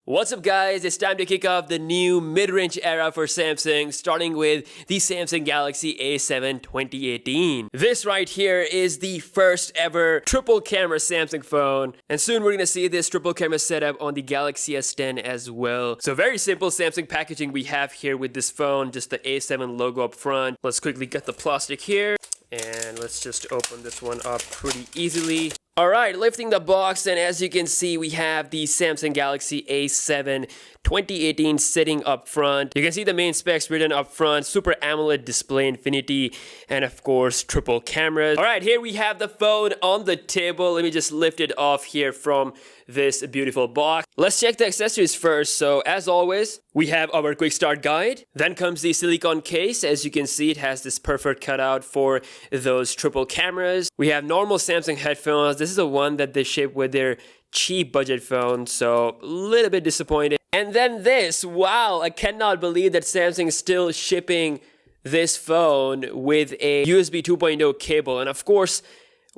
What's up guys, it's time to kick off the new mid-range era for Samsung, starting with the Samsung Galaxy A7 2018. This right here is the first ever triple camera Samsung phone, and soon we're gonna see this triple camera setup on the Galaxy S10 as well. So very simple Samsung packaging we have here with this phone, just the A7 logo up front. Let's quickly get the plastic here, and let's just open this one up pretty easily. Alright, lifting the box, and as you can see, we have the Samsung Galaxy A7 2018 sitting up front. You can see the main specs written up front, Super AMOLED display infinity, and of course, triple cameras. Alright, here we have the phone on the table. Let me just lift it off here from this beautiful box. Let's check the accessories first. So as always, we have our quick start guide. Then comes the silicone case. As you can see, it has this perfect cutout for those triple cameras. We have normal Samsung headphones. This is the one that they ship with their cheap budget phone, so a little bit disappointed. And then this, wow, I cannot believe that Samsung is still shipping this phone with a USB 2.0 cable. And of course,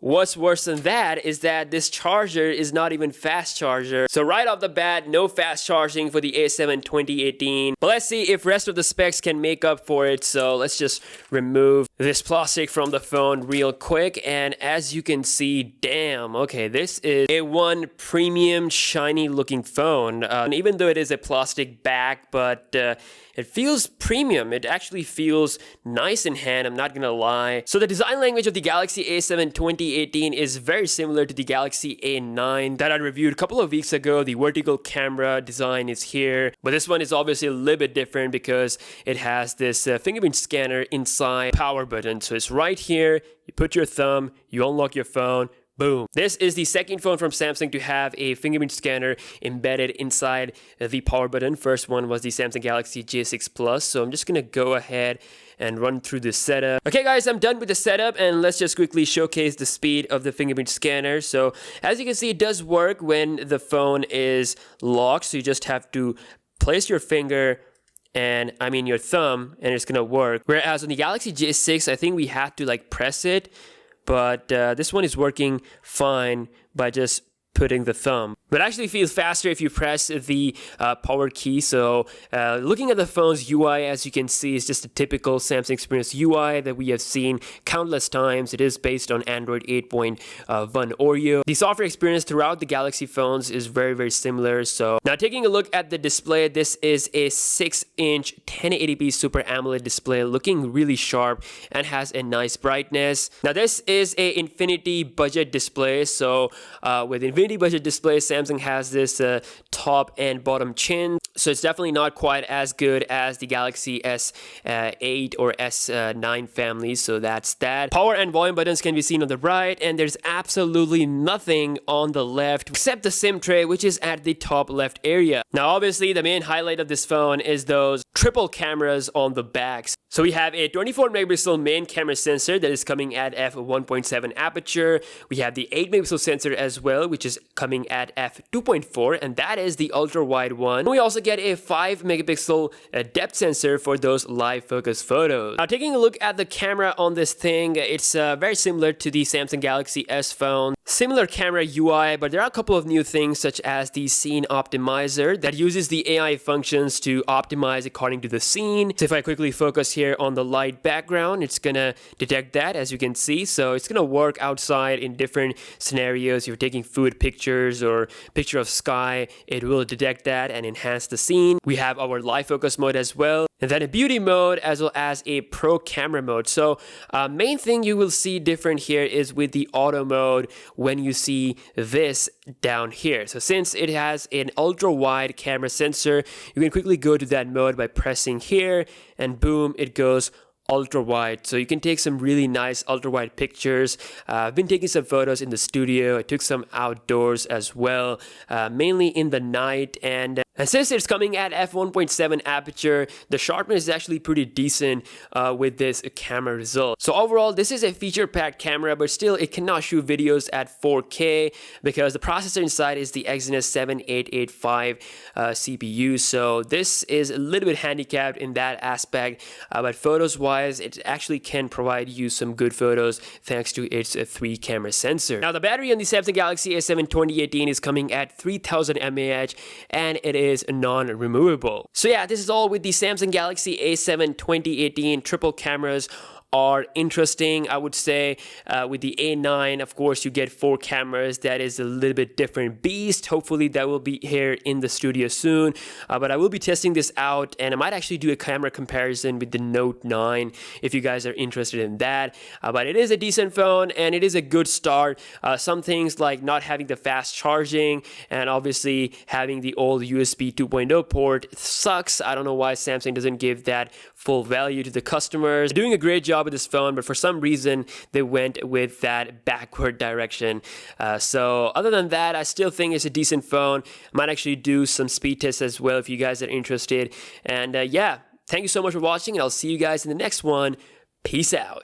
what's worse than that is that this charger is not even fast charger. So right off the bat, no fast charging for the A7 2018. But let's see if rest of the specs can make up for it. So let's just remove this plastic from the phone real quick. And as you can see, damn, okay, this is a one premium shiny looking phone. And even though it is a plastic back, but it feels premium. It actually feels nice in hand, I'm not gonna lie. So the design language of the Galaxy A7 2018 is very similar to the Galaxy A9 that I reviewed a couple of weeks ago. The vertical camera design is here, but this one is obviously a little bit different because it has this fingerprint scanner inside power button. So it's right here, you put your thumb, you unlock your phone, boom. This is the second phone from Samsung to have a fingerprint scanner embedded inside the power button. First one was the Samsung Galaxy J6 Plus. So I'm just gonna go ahead and run through the setup. Okay guys, I'm done with the setup, and let's just quickly showcase the speed of the fingerprint scanner. So as you can see, it does work when the phone is locked. So you just have to place your finger and your thumb, and it's gonna work. Whereas on the Galaxy J6, I think we had to press it. But this one is working fine by just putting the thumb. But it actually feels faster if you press the power key. So looking at the phone's UI, as you can see, is just a typical Samsung experience UI that we have seen countless times. It is based on Android 8.1 Oreo. The software experience throughout the Galaxy phones is very, very similar. So now taking a look at the display, this is a 6-inch 1080p Super AMOLED display, looking really sharp and has a nice brightness. Now this is a Infinity budget display. So with Infinity budget display, Samsung has this top and bottom chin, so it's definitely not quite as good as the Galaxy S8 or S9 families, so that's that. Power and volume buttons can be seen on the right, and there's absolutely nothing on the left except the SIM tray, which is at the top left area. Now obviously the main highlight of this phone is those triple cameras on the backs. So we have a 24 megapixel main camera sensor that is coming at f1.7 aperture. We have the 8 megapixel sensor as well, which is coming at f2.4, and that is the ultra wide one. And we also get a 5 megapixel depth sensor for those live focus photos. Now taking a look at the camera on this thing, it's very similar to the Samsung Galaxy S phone. Similar camera UI, but there are a couple of new things such as the scene optimizer that uses the AI functions to optimize according to the scene. So if I quickly focus here on the light background, it's gonna detect that, as you can see. So it's gonna work outside in different scenarios. If you're taking food pictures or picture of sky, it will detect that and enhance the scene. We have our live focus mode as well, and then a beauty mode as well as a pro camera mode. So main thing you will see different here is with the auto mode when you see this down here. So since it has an ultra wide camera sensor, you can quickly go to that mode by pressing here, and boom, it goes ultra wide. So you can take some really nice ultra wide pictures. I've been taking some photos in the studio. I took some outdoors as well, mainly in the night. And since it's coming at f1.7 aperture, the sharpness is actually pretty decent with this camera result. So overall, this is a feature-packed camera, but still it cannot shoot videos at 4K because the processor inside is the Exynos 7885 CPU. So this is a little bit handicapped in that aspect, but photos-wise, it actually can provide you some good photos thanks to its 3-camera sensor. Now, the battery on the Samsung Galaxy A7 2018 is coming at 3000 mAh, and it is is non-removable. So yeah, this is all with the Samsung Galaxy A7 2018. Triple cameras are interesting, I would say. With the A9, of course, you get 4 cameras. That is a little bit different beast. Hopefully that will be here in the studio soon. But I will be testing this out, and I might actually do a camera comparison with the Note 9 if you guys are interested in that. But it is a decent phone, and it is a good start. Some things like not having the fast charging, and obviously having the old USB 2.0 port sucks. I don't know why Samsung doesn't give that full value to the customers. They're doing a great job with this phone, but for some reason they went with that backward direction. So other than that, I still think it's a decent phone. Might actually do some speed tests as well if you guys are interested. And yeah, thank you so much for watching, and I'll see you guys in the next one. Peace out.